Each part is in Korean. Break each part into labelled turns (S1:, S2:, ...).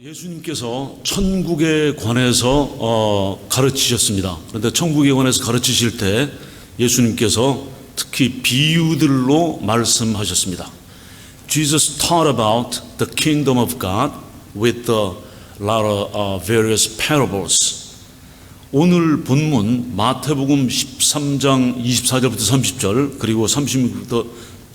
S1: 예수님께서 천국에 관해서 가르치셨습니다. 그런데 천국에 관해서 가르치실 때 예수님께서 특히 비유들로 말씀하셨습니다. Jesus taught about the kingdom of God with a lot of various parables. 오늘 본문 마태복음 13장 24절부터 30절 그리고 36절부터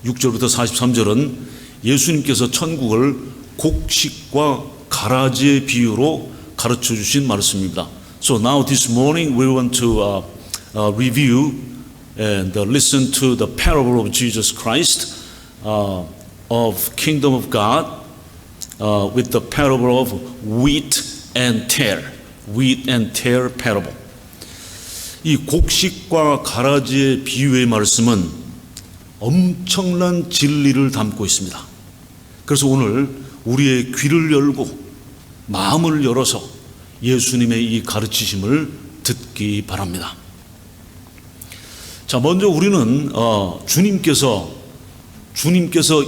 S1: 43절은 예수님께서 천국을 곡식과 가라지의 비유로 가르쳐 주신 말씀입니다. So now this morning we want to review and listen to the parable of Jesus Christ of kingdom of God with the parable of wheat and tare. Wheat and tare parable. 이 곡식과 가라지의 비유의 말씀은 엄청난 진리를 담고 있습니다. 그래서 오늘 우리의 귀를 열고 마음을 열어서 예수님의 이 가르치심을 듣기 바랍니다. 자, 먼저 우리는 주님께서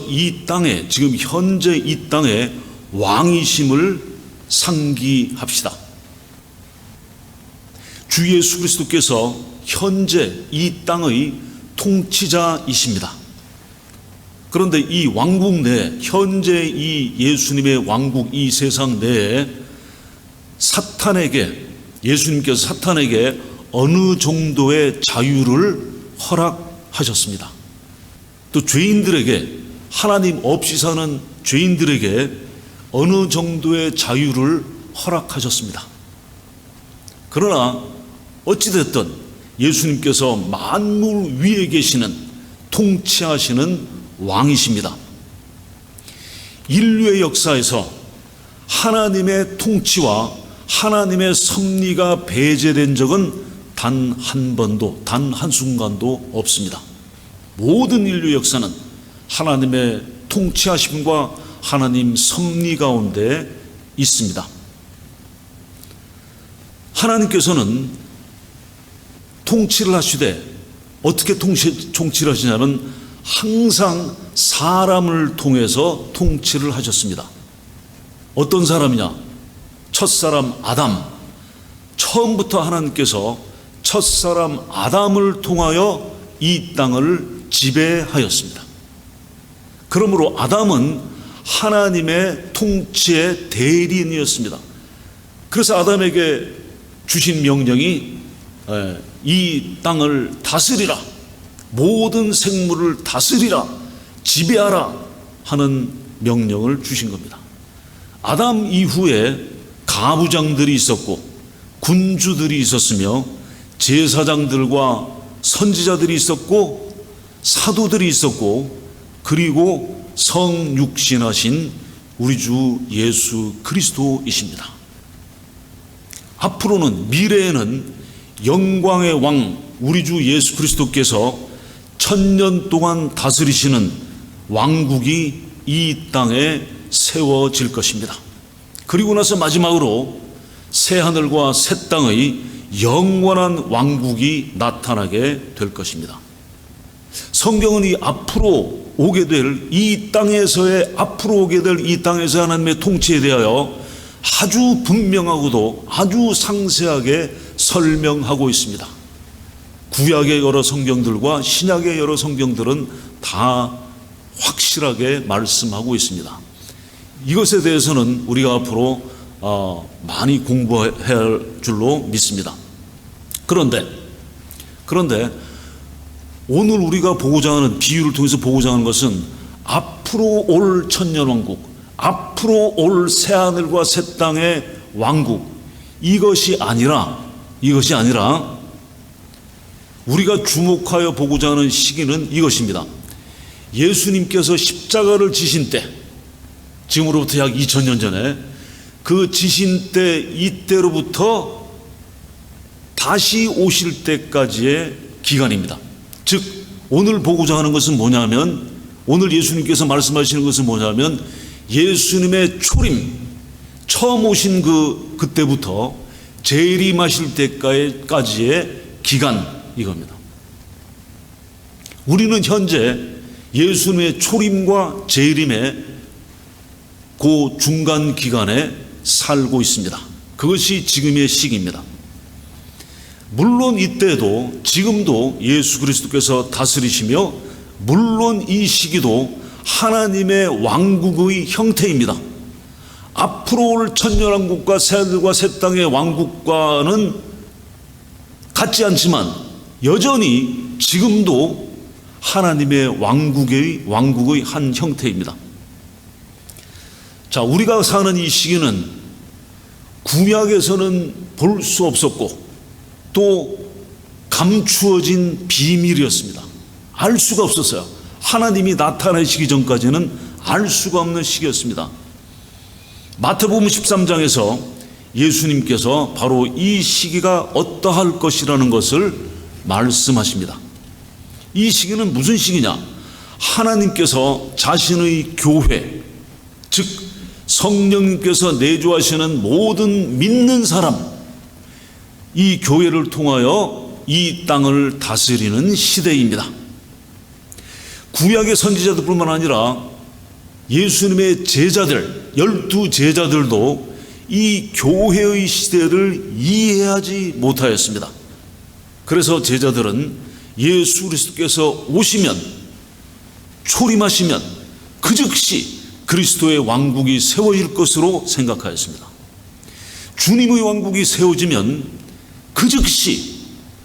S1: 이 땅에 지금 현재 이 땅에 왕이심을 상기합시다. 주 예수 그리스도께서 현재 이 땅의 통치자이십니다. 그런데 이 왕국 내에, 현재 이 예수님의 왕국, 이 세상 내에 예수님께서 사탄에게 어느 정도의 자유를 허락하셨습니다. 또 죄인들에게, 하나님 없이 사는 죄인들에게 어느 정도의 자유를 허락하셨습니다. 그러나 어찌됐든 예수님께서 만물 위에 계시는, 통치하시는 왕이십니다. 인류의 역사에서 하나님의 통치와 하나님의 섭리가 배제된 적은 단 한 번도, 단 한순간도 없습니다. 모든 인류 역사는 하나님의 통치하심과 하나님 섭리 가운데 있습니다. 하나님께서는 통치를 하시되 어떻게 통치를 하시냐면 항상 사람을 통해서 통치를 하셨습니다. 어떤 사람이냐? 첫사람 아담. 처음부터 하나님께서 첫사람 아담을 통하여 이 땅을 지배하였습니다. 그러므로 아담은 하나님의 통치의 대리인이었습니다. 그래서 아담에게 주신 명령이 이 땅을 다스리라, 모든 생물을 다스리라, 지배하라 하는 명령을 주신 겁니다. 아담 이후에 가부장들이 있었고 군주들이 있었으며 제사장들과 선지자들이 있었고 사도들이 있었고 그리고 성육신하신 우리 주 예수 그리스도이십니다. 앞으로는, 미래에는 영광의 왕 우리 주 예수 그리스도께서 1000년 동안 다스리시는 왕국이 이 땅에 세워질 것입니다. 그리고 나서 마지막으로 새하늘과 새 땅의 영원한 왕국이 나타나게 될 것입니다. 성경은 이 앞으로 오게 될 이 땅에서의 하나님의 통치에 대하여 아주 분명하고도 아주 상세하게 설명하고 있습니다. 구약의 여러 성경들과 신약의 여러 성경들은 다 확실하게 말씀하고 있습니다. 이것에 대해서는 우리가 앞으로 많이 공부해야 할 줄로 믿습니다. 그런데 오늘 우리가 보고자 하는, 비유를 통해서 보고자 하는 것은 앞으로 올 천년왕국, 앞으로 올 새하늘과 새 땅의 왕국, 이것이 아니라 우리가 주목하여 보고자 하는 시기는 이것입니다. 예수님께서 십자가를 지신 때, 지금으로부터 약 2000년 전에 그 지신 때, 이때로부터 다시 오실 때까지의 기간입니다. 즉 오늘 보고자 하는 것은 뭐냐면, 오늘 예수님께서 말씀하시는 것은 뭐냐면 예수님의 초림, 처음 오신 그때부터 재림하실 때까지의 기간, 이겁니다. 우리는 현재 예수님의 초림과 재림의 그 중간 기간에 살고 있습니다. 그것이 지금의 시기입니다. 물론 이때도 지금도 예수 그리스도께서 다스리시며 물론 이 시기도 하나님의 왕국의 형태입니다. 앞으로 올 천년왕국과 새하늘과 새 땅의 왕국과는 같지 않지만 여전히 지금도 하나님의 왕국의 한 형태입니다. 자, 우리가 사는 이 시기는 구약에서는 볼 수 없었고 또 감추어진 비밀이었습니다. 알 수가 없었어요. 하나님이 나타나시기 전까지는 알 수가 없는 시기였습니다. 마태복음 13장에서 예수님께서 바로 이 시기가 어떠할 것이라는 것을 말씀하십니다. 이 시기는 무슨 시기냐? 하나님께서 자신의 교회, 즉 성령님께서 내주하시는 모든 믿는 사람, 이 교회를 통하여 이 땅을 다스리는 시대입니다. 구약의 선지자들뿐만 아니라 예수님의 제자들, 12제자들도 이 교회의 시대를 이해하지 못하였습니다. 그래서 제자들은 예수 그리스도께서 오시면, 초림하시면 그 즉시 그리스도의 왕국이 세워질 것으로 생각하였습니다. 주님의 왕국이 세워지면 그 즉시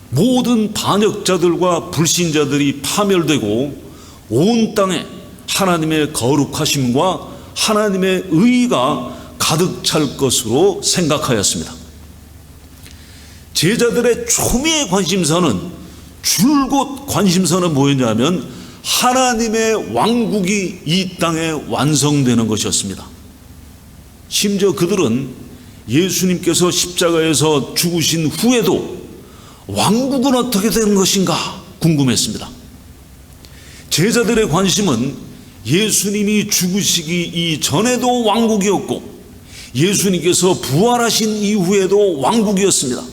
S1: 모든 반역자들과 불신자들이 파멸되고 온 땅에 하나님의 거룩하심과 하나님의 의가 가득 찰 것으로 생각하였습니다. 제자들의 초미의 관심사는, 줄곧 관심사는 뭐였냐면 하나님의 왕국이 이 땅에 완성되는 것이었습니다. 심지어 그들은 예수님께서 십자가에서 죽으신 후에도 왕국은 어떻게 되는 것인가 궁금했습니다. 제자들의 관심은 예수님이 죽으시기 이전에도 왕국이었고 예수님께서 부활하신 이후에도 왕국이었습니다.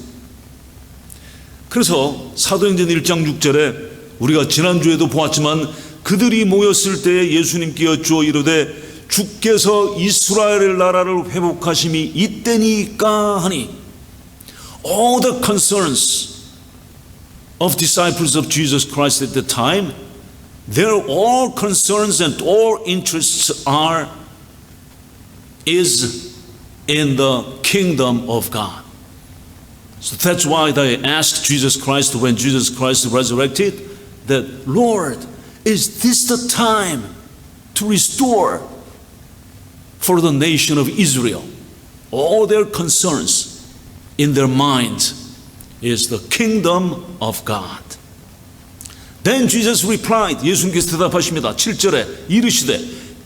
S1: 그래서 사도행전 1장 6절에 우리가 지난주에도 보았지만 그들이 모였을 때 예수님께 여쭈어 이르되 주께서 이스라엘 나라를 회복하심이 이때니까 하니, all the concerns of disciples of Jesus Christ at the time, their all concerns and all interests is in the kingdom of God. So that's why they asked Jesus Christ when Jesus Christ resurrected that, Lord, is this the time to restore for the nation of Israel? All their concerns in their mind is the kingdom of God. Then Jesus replied, 예수님께서 대답하십니다. 7절에 이르시되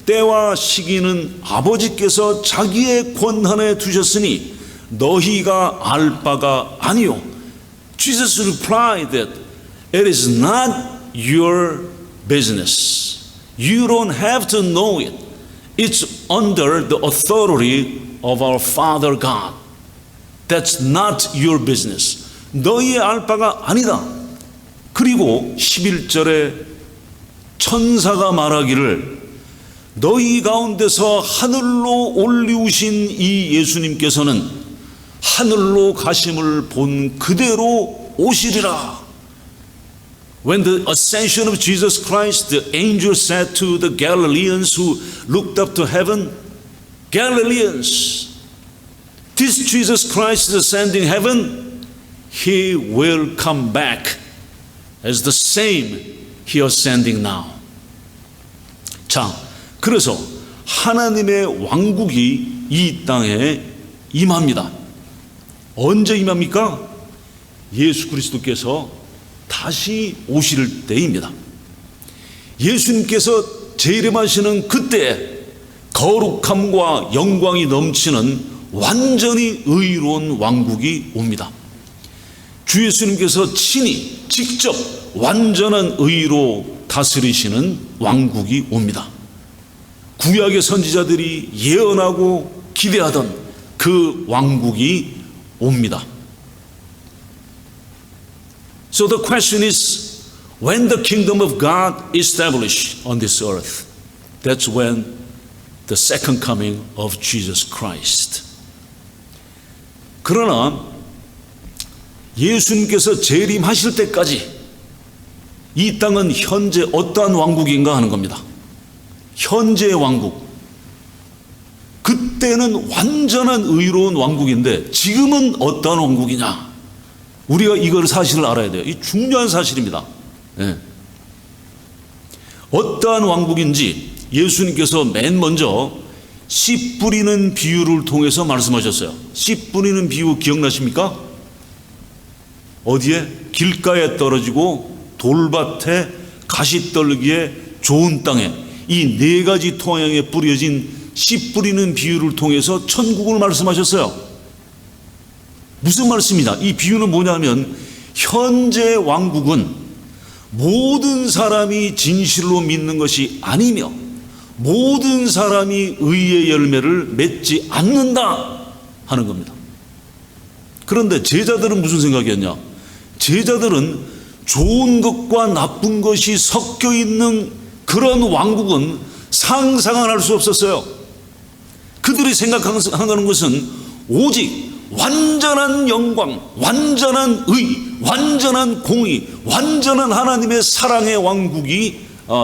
S1: 때와 시기는 아버지께서 자기의 권한에 두셨으니 너희가 알 바가 아니요. Jesus replied that it is not your business. You don't have to know it. It's under the authority of our Father God. That's not your business. 너희의 알 바가 아니다. 그리고 11절에 천사가 말하기를 너희 가운데서 하늘로 올리우신 이 예수님께서는 하늘로 가심을 본 그대로 오시리라. When the ascension of Jesus Christ, the angel said to the Galileans who looked up to heaven, Galileans, this Jesus Christ is ascending heaven, he will come back as the same he is ascending now. 자, 그래서 하나님의 왕국이 이 땅에 임합니다. 언제 임합니까? 예수 그리스도께서 다시 오실 때입니다. 예수님께서 재림하시는 그때 거룩함과 영광이 넘치는 완전히 의로운 왕국이 옵니다. 주 예수님께서 친히 직접 완전한 의로 다스리시는 왕국이 옵니다. 구약의 선지자들이 예언하고 기대하던 그 왕국이 옵니다. So the question is, when the kingdom of God is established on this earth, that's when the second coming of Jesus Christ 그러나 예수님께서 재림하실 때까지 이 땅은 현재 어떠한 왕국인가 하는 겁니다. 현재의 왕국. 그때는 완전한 의로운 왕국인데 지금은 어떠한 왕국이냐? 우리가 이걸 사실을 알아야 돼요. 이 중요한 사실입니다. 네. 어떠한 왕국인지 예수님께서 맨 먼저 씨 뿌리는 비유를 통해서 말씀하셨어요. 씨 뿌리는 비유 기억나십니까? 어디에? 길가에 떨어지고 돌밭에 가시떨기에 좋은 땅에 이 네 가지 토양에 뿌려진 씨 뿌리는 비유를 통해서 천국을 말씀하셨어요. 무슨 말씀이냐? 이 비유는 뭐냐면 현재 왕국은 모든 사람이 진실로 믿는 것이 아니며 모든 사람이 의의 열매를 맺지 않는다 하는 겁니다. 그런데 제자들은 무슨 생각이었냐? 제자들은 좋은 것과 나쁜 것이 섞여 있는 그런 왕국은 상상을 할 수 없었어요. 그들이 생각하는 것은 오직 완전한 영광, 완전한 의, 완전한 공의, 완전한 하나님의 사랑의 왕국이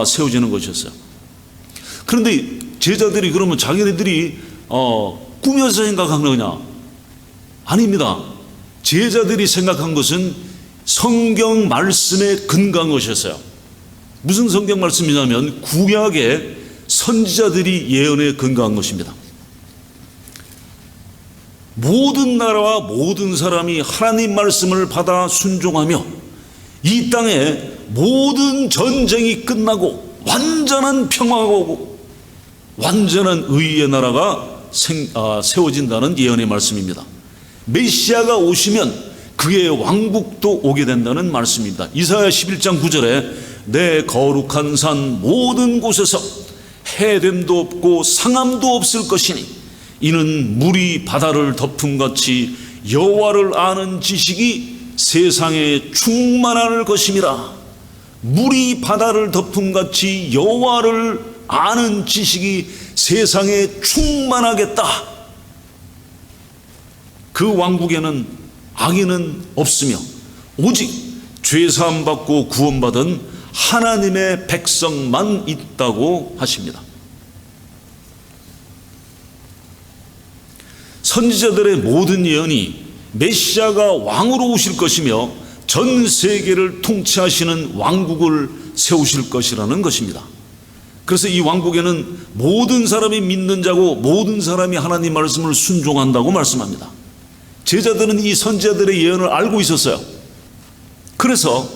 S1: 세워지는 것이었어요. 그런데 제자들이 그러면 자기네들이 꾸며서 생각한 거냐? 아닙니다. 제자들이 생각한 것은 성경 말씀에 근거한 것이었어요. 무슨 성경 말씀이냐면 구약의 선지자들이 예언에 근거한 것입니다. 모든 나라와 모든 사람이 하나님 말씀을 받아 순종하며 이 땅에 모든 전쟁이 끝나고 완전한 평화가 오고 완전한 의의 나라가 세워진다는 예언의 말씀입니다. 메시아가 오시면 그의 왕국도 오게 된다는 말씀입니다. 이사야 11장 9절에 내 거룩한 산 모든 곳에서 해됨도 없고 상함도 없을 것이니 이는 물이 바다를 덮음같이 여호와를 아는 지식이 세상에 충만할 것임이라. 물이 바다를 덮음같이 여호와를 아는 지식이 세상에 충만하겠다. 그 왕국에는 악인은 없으며 오직 죄사함 받고 구원받은 하나님의 백성만 있다고 하십니다. 선지자들의 모든 예언이 메시아가 왕으로 오실 것이며 전 세계를 통치하시는 왕국을 세우실 것이라는 것입니다. 그래서 이 왕국에는 모든 사람이 믿는 자고 모든 사람이 하나님 말씀을 순종한다고 말씀합니다. 제자들은 이 선지자들의 예언을 알고 있었어요. 그래서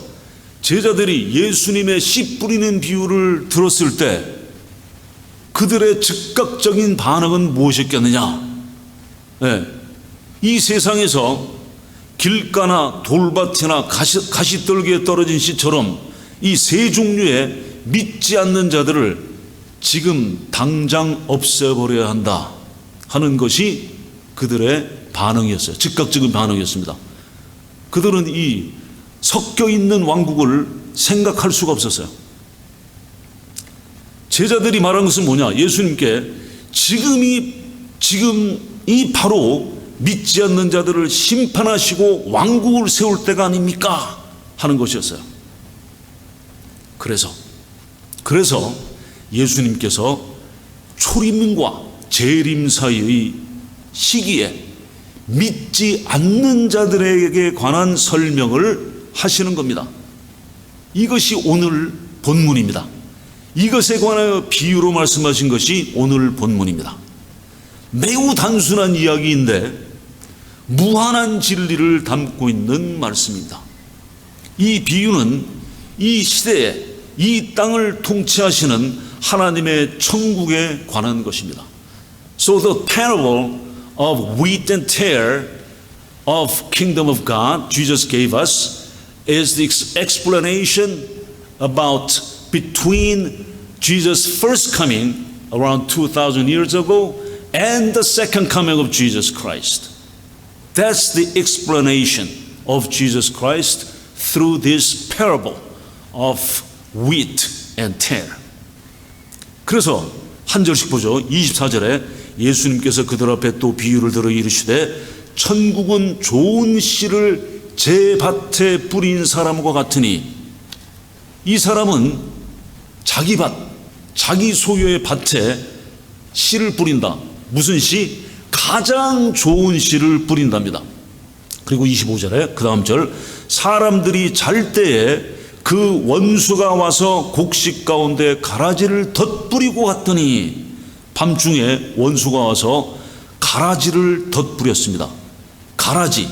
S1: 제자들이 예수님의 씨 뿌리는 비유를 들었을 때 그들의 즉각적인 반응은 무엇이었겠느냐? 네. 이 세상에서 길가나 돌밭이나 가시떨기에 떨어진 씨처럼 이 세 종류의 믿지 않는 자들을 지금 당장 없애버려야 한다 하는 것이 그들의 반응이었어요. 즉각적인 반응이었습니다. 그들은 이 섞여 있는 왕국을 생각할 수가 없었어요. 제자들이 말한 것은 뭐냐? 예수님께 지금 이 바로 믿지 않는 자들을 심판하시고 왕국을 세울 때가 아닙니까? 하는 것이었어요. 그래서 예수님께서 초림과 재림 사이의 시기에 믿지 않는 자들에게 관한 설명을 하시는 겁니다. 이것이 오늘 본문입니다. 이것에 관하여 비유로 말씀하신 것이 오늘 본문입니다. 매우 단순한 이야기인데 무한한 진리를 담고 있는 말씀입니다. 이 비유는 이 시대에 이 땅을 통치하시는 하나님의 천국에 관한 것입니다. So the parable of wheat and tare of kingdom of God Jesus gave us is the explanation about between Jesus' first coming around 2,000 years ago and the second coming of Jesus Christ. That's the explanation of Jesus Christ through this parable of wheat and tare. 그래서 한 절씩 보죠. 24절에 예수님께서 그들 앞에 또 비유를 들어 이르시되 천국은 좋은 씨를 제 밭에 뿌린 사람과 같으니, 이 사람은 자기 밭, 자기 소유의 밭에 씨를 뿌린다. 무슨 씨? 가장 좋은 씨를 뿌린답니다. 그리고 25절에 그 다음 절, 사람들이 잘 때에 그 원수가 와서 곡식 가운데 가라지를 덧뿌리고 갔더니, 밤중에 원수가 와서 가라지를 덧뿌렸습니다. 가라지,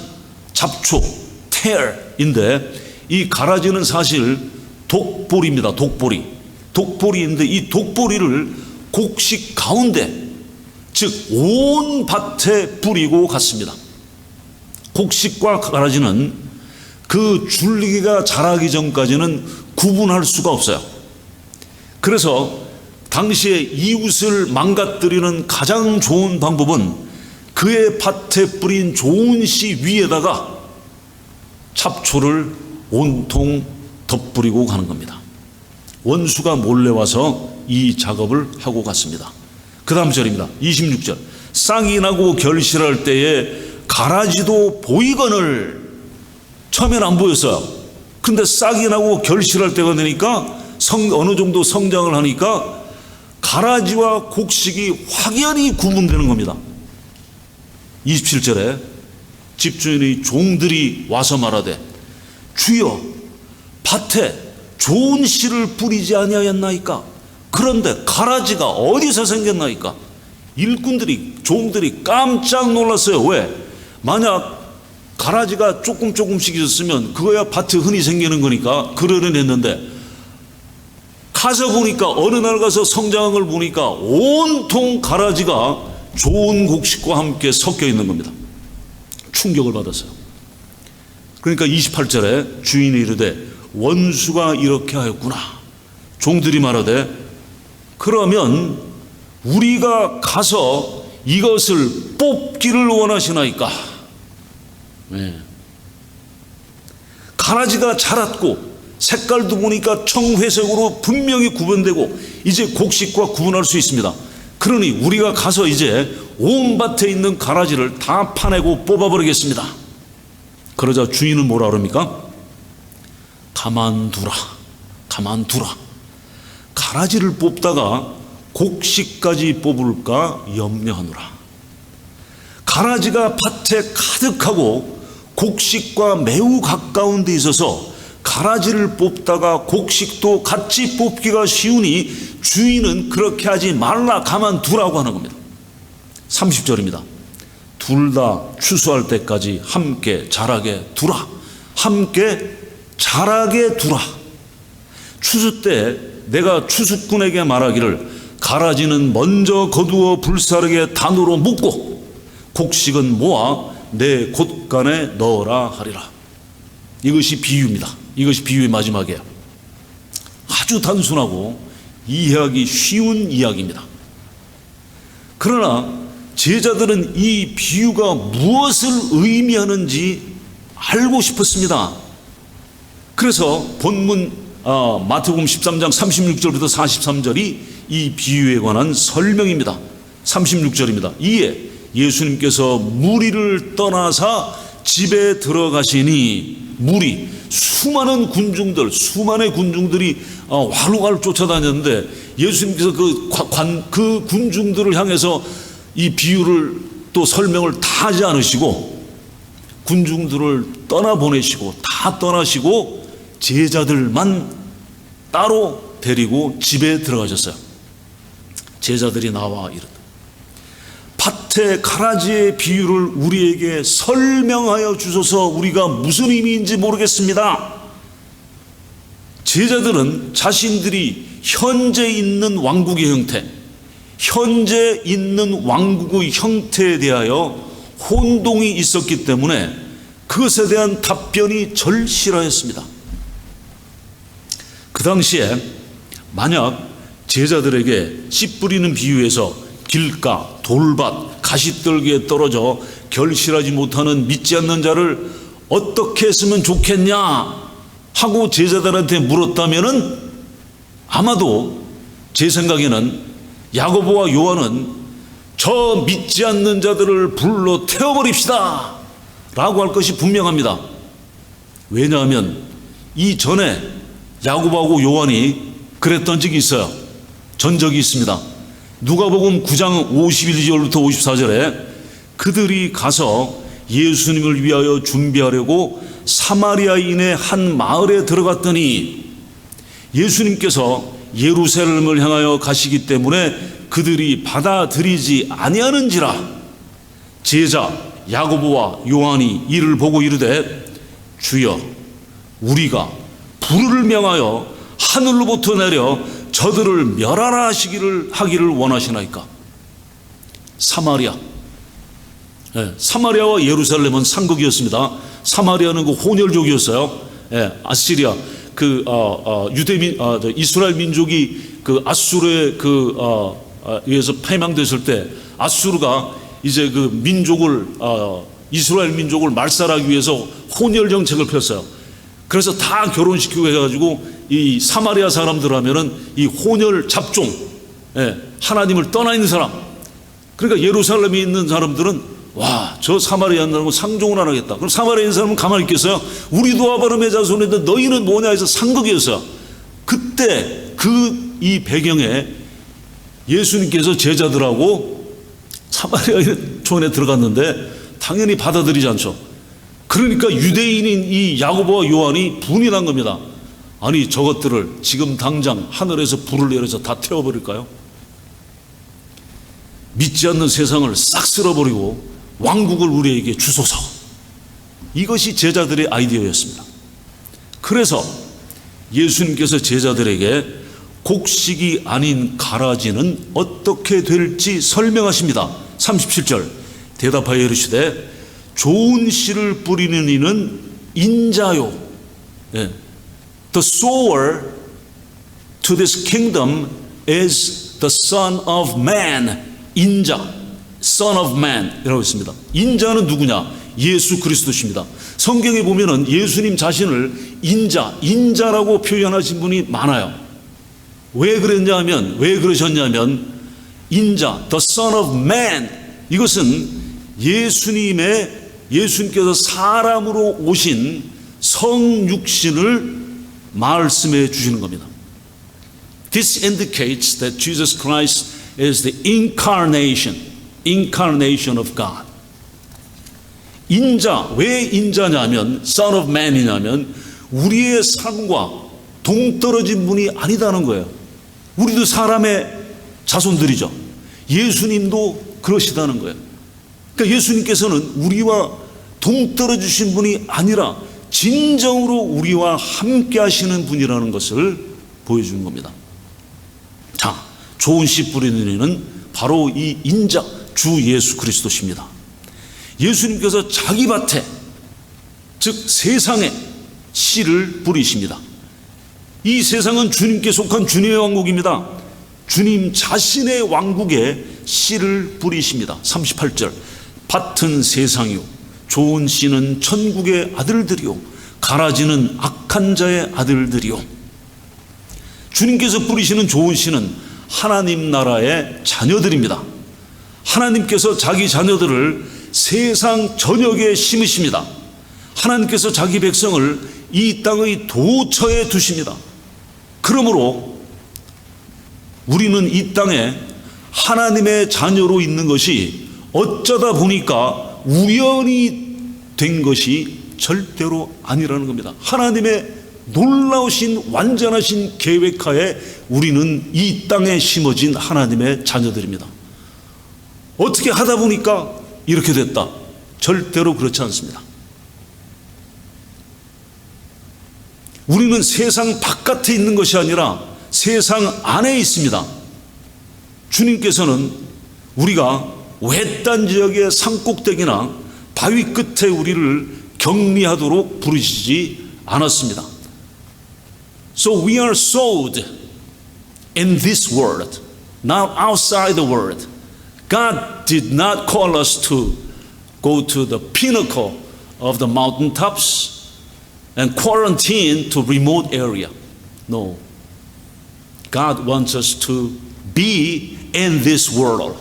S1: 잡초, tear인데, 이 가라지는 사실 독보리입니다. 독보리인데 이 독보리를 곡식 가운데, 즉 온 밭에 뿌리고 갔습니다. 곡식과 가라지는 그 줄기가 자라기 전까지는 구분할 수가 없어요. 그래서 당시에 이웃을 망가뜨리는 가장 좋은 방법은 그의 밭에 뿌린 좋은 씨 위에다가 잡초를 온통 덧뿌리고 가는 겁니다. 원수가 몰래 와서 이 작업을 하고 갔습니다. 그 다음 절입니다. 26절. 싹이 나고 결실할 때에 가라지도 보이거늘, 처음엔 안 보였어요. 근데 싹이 나고 결실할 때가 되니까 어느 정도 성장을 하니까 가라지와 곡식이 확연히 구분되는 겁니다. 27절에 집주인의 종들이 와서 말하되, 주여, 밭에 좋은 씨를 뿌리지 아니하였나이까? 그런데 가라지가 어디서 생겼나이까? 일꾼들이, 종들이 깜짝 놀랐어요. 왜? 만약 가라지가 조금씩 있었으면 그거야 밭에 흔히 생기는 거니까 그러려냈는데, 가서 보니까, 어느 날 가서 성장을 보니까 온통 가라지가 좋은 곡식과 함께 섞여 있는 겁니다. 충격을 받았어요. 그러니까 28절에 주인이 이르되, 원수가 이렇게 하였구나. 종들이 말하되, 그러면 우리가 가서 이것을 뽑기를 원하시나이까? 네. 가라지가 자랐고 색깔도 보니까 청회색으로 분명히 구분되고 이제 곡식과 구분할 수 있습니다. 그러니 우리가 가서 이제 온 밭에 있는 가라지를 다 파내고 뽑아버리겠습니다. 그러자 주인은 뭐라 그럽니까? 가만두라. 가라지를 뽑다가 곡식까지 뽑을까 염려하노라. 가라지가 밭에 가득하고 곡식과 매우 가까운 데 있어서 가라지를 뽑다가 곡식도 같이 뽑기가 쉬우니 주인은 그렇게 하지 말라, 가만두라고 하는 겁니다. 30절입니다. 둘 다 추수할 때까지 함께 자라게 두라. 함께 자라게 두라. 추수 때 내가 추수꾼에게 말하기를, 가라지는 먼저 거두어 불사르게 단으로 묶고 곡식은 모아 내 곳간에 넣어라 하리라. 이것이 비유입니다. 이것이 비유의 마지막이에요. 아주 단순하고 이해하기 쉬운 이야기입니다. 그러나 제자들은 이 비유가 무엇을 의미하는지 알고 싶었습니다. 그래서 본문 마태복음 13장 36절부터 43절이 이 비유에 관한 설명입니다. 36절입니다. 이에 예수님께서 무리를 떠나사 집에 들어가시니, 무리, 수많은 군중들이 활활 쫓아다녔는데 예수님께서 그 군중들을 향해서 이 비유를 또 설명을 다 하지 않으시고 군중들을 떠나보내시고 다 떠나시고 제자들만 따로 데리고 집에 들어가셨어요. 제자들이 나와 이르되, 밭의 가라지의 비유를 우리에게 설명하여 주소서. 우리가 무슨 의미인지 모르겠습니다. 제자들은 자신들이 현재 있는 왕국의 형태, 현재 있는 왕국의 형태에 대하여 혼동이 있었기 때문에 그것에 대한 답변이 절실하였습니다. 그 당시에 만약 제자들에게 씨 뿌리는 비유에서 길가, 돌밭, 가시떨기에 떨어져 결실하지 못하는 믿지 않는 자를 어떻게 했으면 좋겠냐 하고 제자들한테 물었다면은, 아마도 제 생각에는 야고보와 요한은 저 믿지 않는 자들을 불러 태워버립시다, 라고 할 것이 분명합니다. 왜냐하면 이전에 야고보하고 요한이 그랬던 적이 있어요. 전적이 있습니다. 누가복음 9장 51절부터 54절에 그들이 가서 예수님을 위하여 준비하려고 사마리아인의 한 마을에 들어갔더니 예수님께서 예루살렘을 향하여 가시기 때문에 그들이 받아들이지 아니하는지라. 제자 야고보와 요한이 이를 보고 이르되 주여 우리가 불을 명하여 하늘로부터 내려 저들을 멸하라 하기를 원하시나이까. 사마리아와 예루살렘은 상극이었습니다. 사마리아는 그 혼혈족이었어요. 아시리아 이스라엘 민족이 그 아수르에 의해서 패망됐을 때 아수르가 이제 그 민족을 이스라엘 민족을 말살하기 위해서 혼혈 정책을 폈어요. 그래서 다 결혼시키고 해가지고 이 사마리아 사람들 하면은 이 혼혈 잡종, 하나님을 떠나 있는 사람. 그러니까 예루살렘에 있는 사람들은 와, 저 사마리아 사람은 상종을 안 하겠다. 그럼 사마리아 있는 사람은 가만히 있겠어요? 우리도 아브라함의 자손인데 너희는 뭐냐 해서 상극이었어요. 그때 이 배경에 예수님께서 제자들하고 사마리아 촌에 들어갔는데 당연히 받아들이지 않죠. 그러니까 유대인인 이 야고보와 요한이 분이 난 겁니다. 아니 저것들을 지금 당장 하늘에서 불을 내려서 다 태워버릴까요? 믿지 않는 세상을 싹 쓸어버리고 왕국을 우리에게 주소서. 이것이 제자들의 아이디어였습니다. 그래서 예수님께서 제자들에게 곡식이 아닌 가라지는 어떻게 될지 설명하십니다. 37절 대답하여 이르시되 좋은 씨를 뿌리는 이는 인자요. The sower to this kingdom is the Son of Man. 인자, Son of Man 이라고 있습니다. 인자는 누구냐? 예수 그리스도십니다. 성경에 보면은 예수님 자신을 인자라고 표현하신 분이 많아요. 왜 그러셨냐면 인자, the Son of Man, 이것은 예수님께서 사람으로 오신 성육신을 말씀해 주시는 겁니다. This indicates that Jesus Christ is the incarnation of God. 왜 인자냐면, Son of Man이냐면 우리의 삶과 동떨어진 분이 아니다는 거예요. 우리도 사람의 자손들이죠. 예수님도 그러시다는 거예요. 그러니까 예수님께서는 우리와 동떨어지신 분이 아니라 진정으로 우리와 함께 하시는 분이라는 것을 보여주는 겁니다. 자, 좋은 씨 뿌리는 이는 바로 이 인자 주 예수 그리스도십니다. 예수님께서 자기 밭에, 즉 세상에 씨를 뿌리십니다. 이 세상은 주님께 속한 주님의 왕국입니다. 주님 자신의 왕국에 씨를 뿌리십니다. 38절 밭은 세상이요 좋은 씨는 천국의 아들들이요 가라지는 악한 자의 아들들이요. 주님께서 뿌리시는 좋은 씨는 하나님 나라의 자녀들입니다. 하나님께서 자기 자녀들을 세상 전역에 심으십니다. 하나님께서 자기 백성을 이 땅의 도처에 두십니다. 그러므로 우리는 이 땅에 하나님의 자녀로 있는 것이 어쩌다 보니까 우연히 된 것이 절대로 아니라는 겁니다. 하나님의 놀라우신 완전하신 계획하에 우리는 이 땅에 심어진 하나님의 자녀들입니다. 어떻게 하다 보니까 이렇게 됐다. 절대로 그렇지 않습니다. 우리는 세상 바깥에 있는 것이 아니라 세상 안에 있습니다. 주님께서는 우리가 외딴 지역의 산꼭대기나 바위 끝에 우리를 격리하도록 부르시지 않았습니다. So we are sowed in this world, not outside the world. God did not call us to go to the pinnacle of the mountaintops and quarantine to remote area. No. God wants us to be in this world.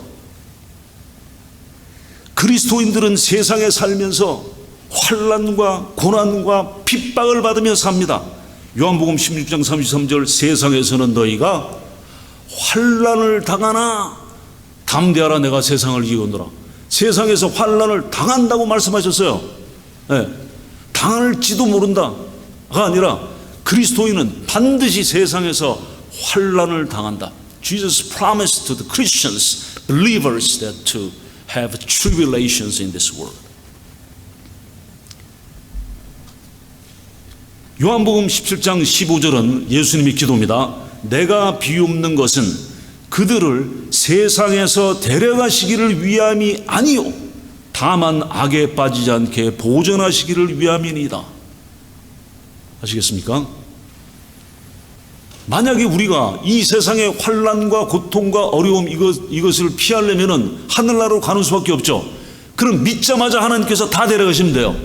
S1: 그리스도인들은 세상에 살면서 환난과 고난과 핍박을 받으며 삽니다. 요한복음 16장 33절 세상에서는 너희가 환난을 당하나 담대하라 내가 세상을 이기노라. 세상에서 환난을 당한다고 말씀하셨어요. 네. 당할지도 모른다가 아니라 그리스도인은 반드시 세상에서 환난을 당한다. Jesus promised to the Christians, believers, that to have tribulations in this world. 요한복음 17장 15절은 예수님의 기도입니다. 내가 비옵는 것은 그들을 세상에서 데려가시기를 위함이 아니요 다만 악에 빠지지 않게 보존하시기를 위함이니이다. 아시겠습니까? 만약에 우리가 이 세상의 환난과 고통과 어려움 이것을 피하려면 하늘나라로 가는 수밖에 없죠. 그럼 믿자마자 하나님께서 다 데려가시면 돼요.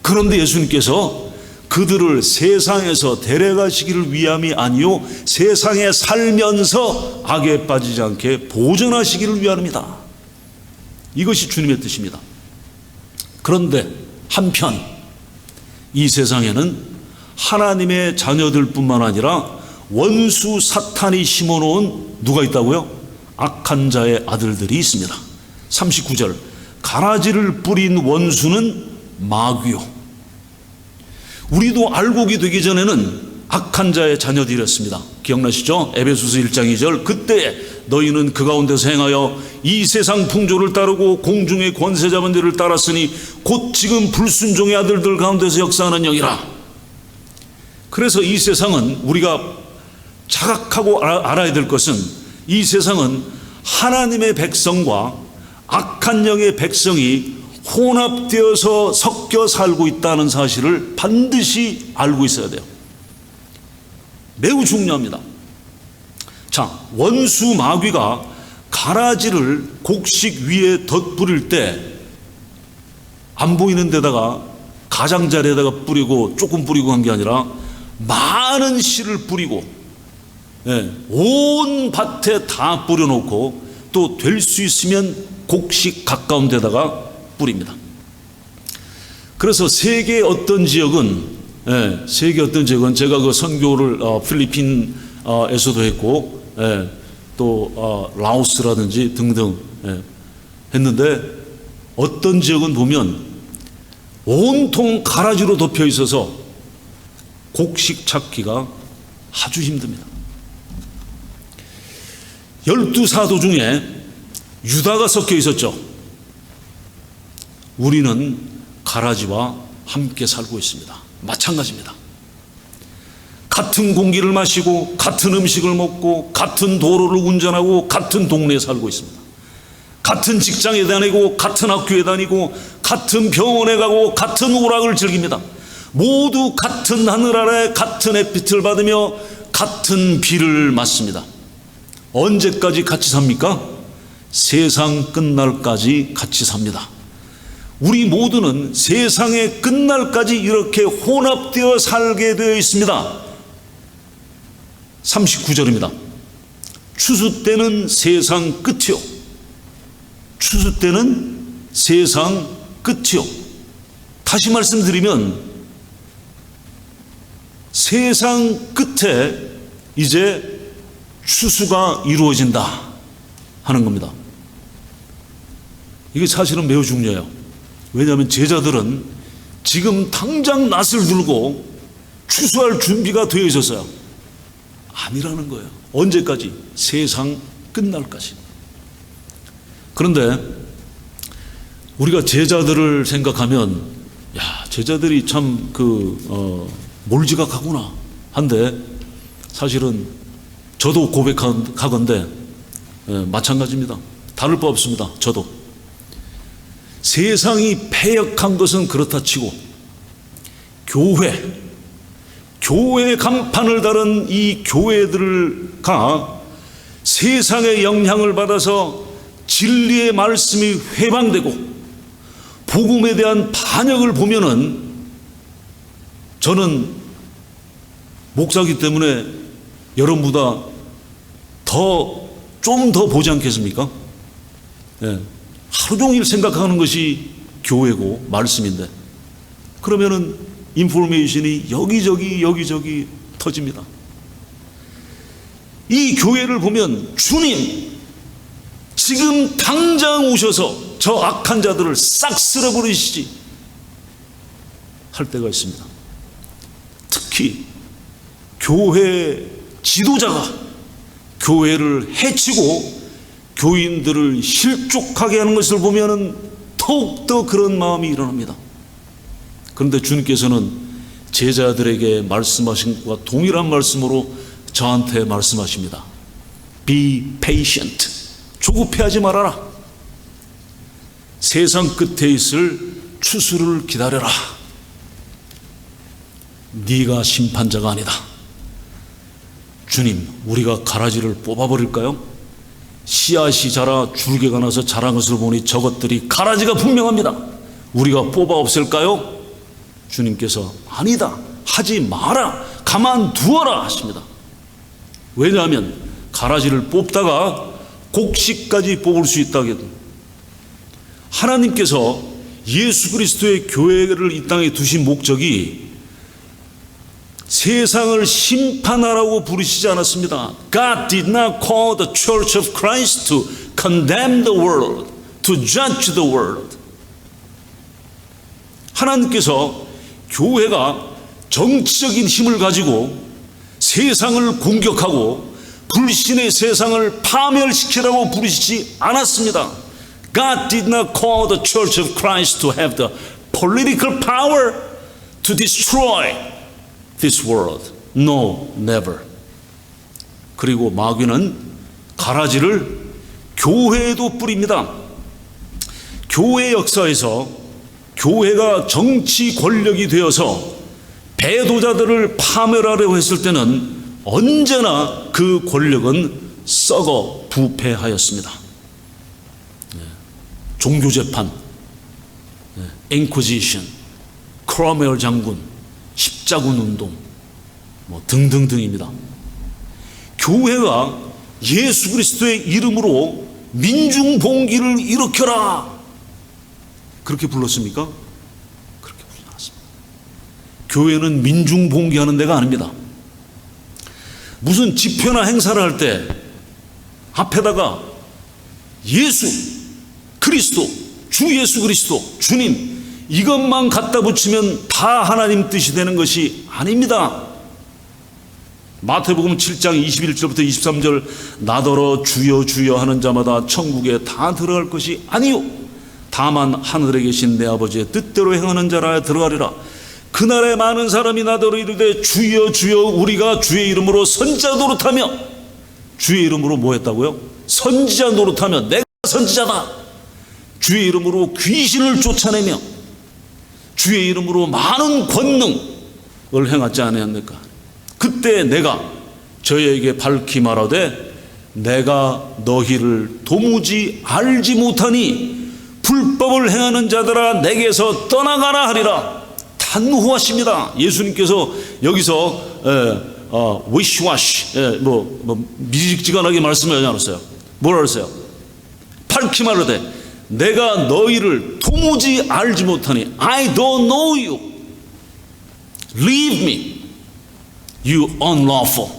S1: 그런데 예수님께서 그들을 세상에서 데려가시기를 위함이 아니요 세상에 살면서 악에 빠지지 않게 보존하시기를 위함이다. 이것이 주님의 뜻입니다. 그런데 한편 이 세상에는 하나님의 자녀들 뿐만 아니라 원수 사탄이 심어놓은 누가 있다고요? 악한 자의 아들들이 있습니다. 39절 가라지를 뿌린 원수는 마귀요. 우리도 알곡이 되기 전에는 악한 자의 자녀들이었습니다. 기억나시죠? 에베소서 1장 2절 그때 너희는 그 가운데서 행하여 이 세상 풍조를 따르고 공중의 권세 잡은 데를 따랐으니 곧 지금 불순종의 아들들 가운데서 역사하는 영이라. 그래서 이 세상은 우리가 자각하고 알아야 될 것은 이 세상은 하나님의 백성과 악한 영의 백성이 혼합되어서 섞여 살고 있다는 사실을 반드시 알고 있어야 돼요. 매우 중요합니다. 자, 원수 마귀가 가라지를 곡식 위에 덧뿌릴 때 안 보이는 데다가 가장자리에다가 뿌리고 조금 뿌리고 한 게 아니라 많은 씨를 뿌리고 온 밭에 다 뿌려놓고 또 될 수 있으면 곡식 가까운 데다가 뿌립니다. 그래서 세계 어떤 지역은 제가 그 선교를 필리핀에서도 했고 또 라오스라든지 등등 했는데 어떤 지역은 보면 온통 가라지로 덮여 있어서 곡식 찾기가 아주 힘듭니다. 12사도 중에 유다가 섞여 있었죠. 우리는 가라지와 함께 살고 있습니다. 마찬가지입니다. 같은 공기를 마시고 같은 음식을 먹고 같은 도로를 운전하고 같은 동네에 살고 있습니다. 같은 직장에 다니고 같은 학교에 다니고 같은 병원에 가고 같은 오락을 즐깁니다. 모두 같은 하늘 아래 같은 햇빛을 받으며 같은 비를 맞습니다. 언제까지 같이 삽니까? 세상 끝날까지 같이 삽니다. 우리 모두는 세상의 끝날까지 이렇게 혼합되어 살게 되어 있습니다. 39절입니다. 추수 때는 세상 끝이요. 추수 때는 세상 끝이요. 다시 말씀드리면 세상 끝에 이제 추수가 이루어진다 하는 겁니다. 이게 사실은 매우 중요해요. 왜냐하면 제자들은 지금 당장 낫을 들고 추수할 준비가 되어 있었어요. 아니라는 거예요. 언제까지? 세상 끝날까지. 그런데 우리가 제자들을 생각하면 제자들이 참 몰지각하구나 한데 사실은 저도 고백하건대 마찬가지입니다. 다를 바 없습니다. 저도 세상이 패역한 것은 그렇다 치고 교회의 간판을 다른 이 교회들과 세상의 영향을 받아서 진리의 말씀이 회방되고 복음에 대한 반역을 보면은 저는 목사이기 때문에 여러분보다 좀 더 보지 않겠습니까? 하루 종일 생각하는 것이 교회고 말씀인데 그러면은 인포메이션이 여기저기 터집니다. 이 교회를 보면 주님 지금 당장 오셔서 저 악한 자들을 싹 쓸어버리시지 할 때가 있습니다. 특히 교회 지도자가 교회를 해치고 교인들을 실족하게 하는 것을 보면은 더욱더 그런 마음이 일어납니다. 그런데 주님께서는 제자들에게 말씀하신 것과 동일한 말씀으로 저한테 말씀하십니다. Be patient. 조급해하지 말아라. 세상 끝에 있을 추수를 기다려라. 네가 심판자가 아니다. 주님, 우리가 가라지를 뽑아버릴까요? 씨앗이 자라 줄기가 나서 자란 것을 보니 저것들이 가라지가 분명합니다. 우리가 뽑아 없앨까요? 주님께서 아니다. 하지 마라. 가만두어라 하십니다. 왜냐하면 가라지를 뽑다가 곡식까지 뽑을 수 있다고. 하나님께서 예수 그리스도의 교회를 이 땅에 두신 목적이 세상을 심판하라고 부르시지 않았습니다. God did not call the Church of Christ to condemn the world, to judge the world. 하나님께서 교회가 정치적인 힘을 가지고 세상을 공격하고 불신의 세상을 파멸시키라고 부르시지 않았습니다. God did not call the Church of Christ to have the political power to destroy this world. No, never. 그리고 마귀는 가라지를 교회에도 뿌립니다. 교회 역사에서 교회가 정치 권력이 되어서 배도자들을 파멸하려고 했을 때는 언제나 그 권력은 썩어 부패하였습니다. 종교재판, 인퀴지션, 크로멜 장군, 십자군 운동 등등등입니다. 교회가 예수 그리스도의 이름으로 민중봉기를 일으켜라 그렇게 불렀습니까? 그렇게 부르지 않았습니다. 교회는 민중봉기하는 데가 아닙니다. 무슨 집회나 행사를 할 때 앞에다가 예수 그리스도, 주 예수 그리스도, 주님 이것만 갖다 붙이면 다 하나님 뜻이 되는 것이 아닙니다. 마태복음 7장 21절부터 23절 나더러 주여 주여 하는 자마다 천국에 다 들어갈 것이 아니요 다만 하늘에 계신 내 아버지의 뜻대로 행하는 자라 들어가리라. 그날에 많은 사람이 나더러 이르되 주여 주여 우리가 주의 이름으로 선지자 노릇하며, 주의 이름으로 뭐 했다고요? 선지자 노릇하며 내가 선지자다. 주의 이름으로 귀신을 쫓아내며 주의 이름으로 많은 권능을 행하지 아니하였느까. 그때 내가 저희에게 밝히 말하되 내가 너희를 도무지 알지 못하니 불법을 행하는 자들아 내게서 떠나가라 하리라. 단호하십니다. 예수님께서 여기서 위시와시 미직지간하게 말씀하지 않았어요. 뭐라 그랬어요? 밝히 말하되 내가 너희를 도무지 알지 못하니 I don't know you. Leave me, you unlawful.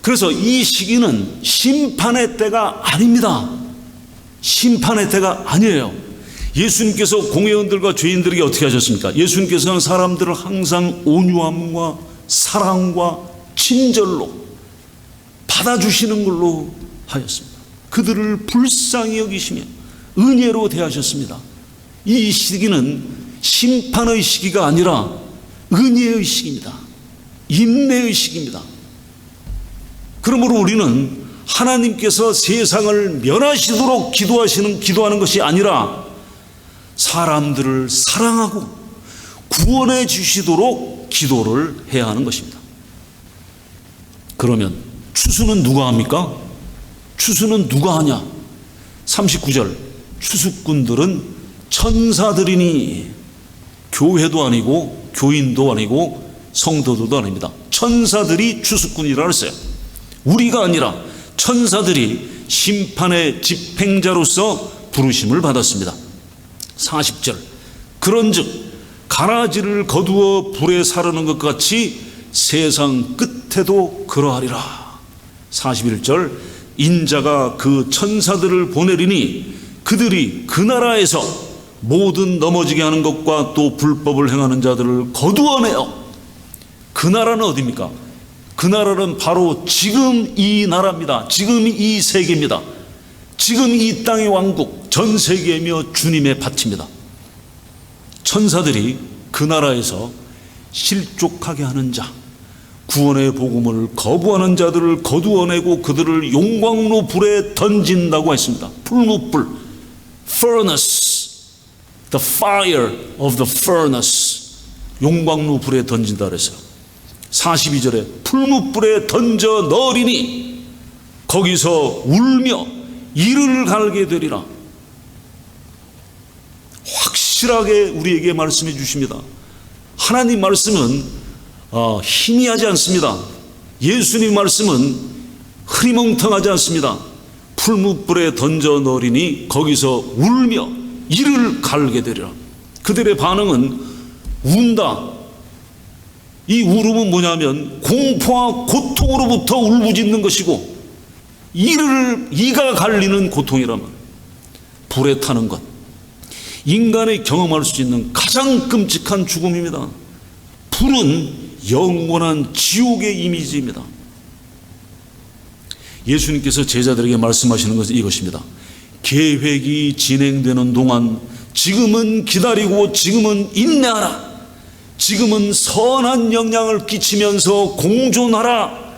S1: 그래서 이 시기는 심판의 때가 아닙니다. 심판의 때가 아니에요. 예수님께서 공회원들과 죄인들에게 어떻게 하셨습니까? 예수님께서는 사람들을 항상 온유함과 사랑과 친절로 받아주시는 걸로 하였습니다. 그들을 불쌍히 여기시며 은혜로 대하셨습니다. 이 시기는 심판의 시기가 아니라 은혜의 시기입니다. 인내의 시기입니다. 그러므로 우리는 하나님께서 세상을 멸하시도록 기도하는 것이 아니라 사람들을 사랑하고 구원해 주시도록 기도를 해야 하는 것입니다. 그러면 추수는 누가 합니까? 추수는 누가 하냐? 39절 추수꾼들은 천사들이니, 교회도 아니고 교인도 아니고 성도들도 아닙니다. 천사들이 추수꾼이라 했어요. 우리가 아니라 천사들이 심판의 집행자로서 부르심을 받았습니다. 40절 그런즉 가라지를 거두어 불에 사르는 것 같이 세상 끝에도 그러하리라. 41절 인자가 그 천사들을 보내리니 그들이 그 나라에서 모든 넘어지게 하는 것과 또 불법을 행하는 자들을 거두어내어. 그 나라는 어디입니까? 그 나라는 바로 지금 이 나라입니다. 지금 이 세계입니다. 지금 이 땅의 왕국, 전 세계이며 주님의 밭입니다. 천사들이 그 나라에서 실족하게 하는 자, 구원의 복음을 거부하는 자들을 거두어내고 그들을 용광로 불에 던진다고 했습니다. 풀무불, furnace, the fire of the furnace, 용광로 불에 던진다 그랬어요. 42절에 풀무불에 던져 넣으리니 거기서 울며 이를 갈게 되리라. 확실하게 우리에게 말씀해 주십니다. 하나님 말씀은 희미하지 않습니다. 예수님 말씀은 흐리멍텅하지 않습니다. 풀무불에 던져 넣으리니 거기서 울며 이를 갈게 되리라. 그들의 반응은 운다. 이 울음은 뭐냐면 공포와 고통으로부터 울부짖는 것이고 이가 갈리는 고통이라면 불에 타는 것, 인간이 경험할 수 있는 가장 끔찍한 죽음입니다. 불은 영원한 지옥의 이미지입니다. 예수님께서 제자들에게 말씀하시는 것은 이것입니다. 계획이 진행되는 동안 지금은 기다리고 지금은 인내하라. 지금은 선한 영향을 끼치면서 공존하라.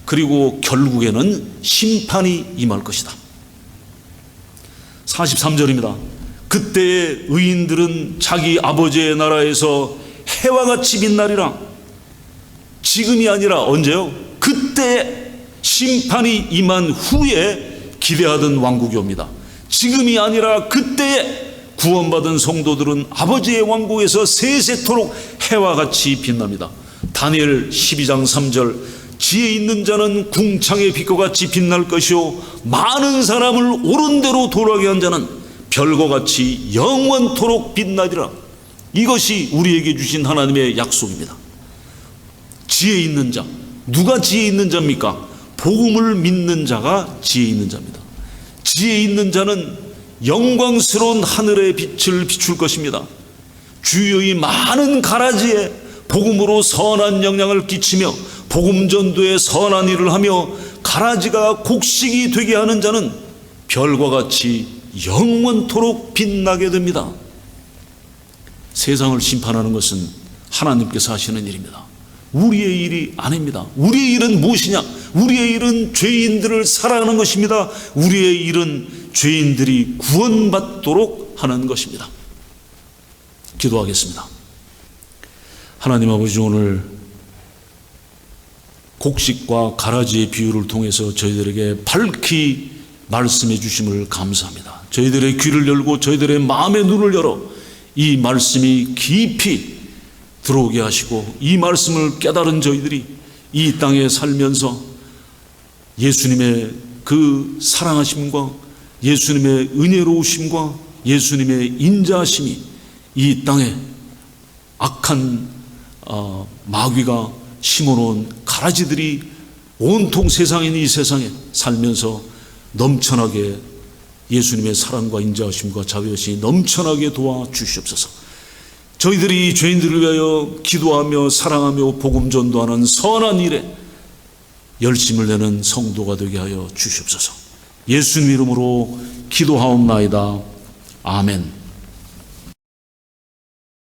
S1: 그리고 결국에는 심판이 임할 것이다. 43절입니다. 그때의 의인들은 자기 아버지의 나라에서 해와 같이 빛나리라. 지금이 아니라 언제요? 그때 심판이 임한 후에 기대하던 왕국이 옵니다. 지금이 아니라 그때에 구원받은 성도들은 아버지의 왕국에서 세세토록 해와 같이 빛납니다. 다니엘 12장 3절 지혜 있는 자는 궁창의 빛과 같이 빛날 것이요 많은 사람을 옳은 대로 돌아가게 한 자는 별과 같이 영원토록 빛나리라. 이것이 우리에게 주신 하나님의 약속입니다. 지혜 있는 자, 누가 지혜 있는 자입니까? 복음을 믿는 자가 지혜 있는 자입니다. 지혜 있는 자는 영광스러운 하늘의 빛을 비출 것입니다. 주위의 많은 가라지에 복음으로 선한 영향을 끼치며 복음 전도에 선한 일을 하며 가라지가 곡식이 되게 하는 자는 별과 같이 영원토록 빛나게 됩니다. 세상을 심판하는 것은 하나님께서 하시는 일입니다. 우리의 일이 아닙니다. 우리의 일은 무엇이냐? 우리의 일은 죄인들을 사랑하는 것입니다. 우리의 일은 죄인들이 구원받도록 하는 것입니다. 기도하겠습니다. 하나님 아버지, 오늘 곡식과 가라지의 비유를 통해서 저희들에게 밝히 말씀해 주심을 감사합니다. 저희들의 귀를 열고 저희들의 마음의 눈을 열어 이 말씀이 깊이 들어오게 하시고 이 말씀을 깨달은 저희들이 이 땅에 살면서 예수님의 그 사랑하심과 예수님의 은혜로우심과 예수님의 인자하심이 이 땅에 악한 마귀가 심어놓은 가라지들이 온통 세상인 이 세상에 살면서 넘쳐나게 예수님의 사랑과 인자하심과 자비하심이 넘쳐나게 도와주시옵소서. 저희들이 죄인들을 위하여 기도하며 사랑하며 복음 전도하는 선한 일에 열심을 내는 성도가 되게 하여 주시옵소서. 예수님 이름으로 기도하옵나이다. 아멘.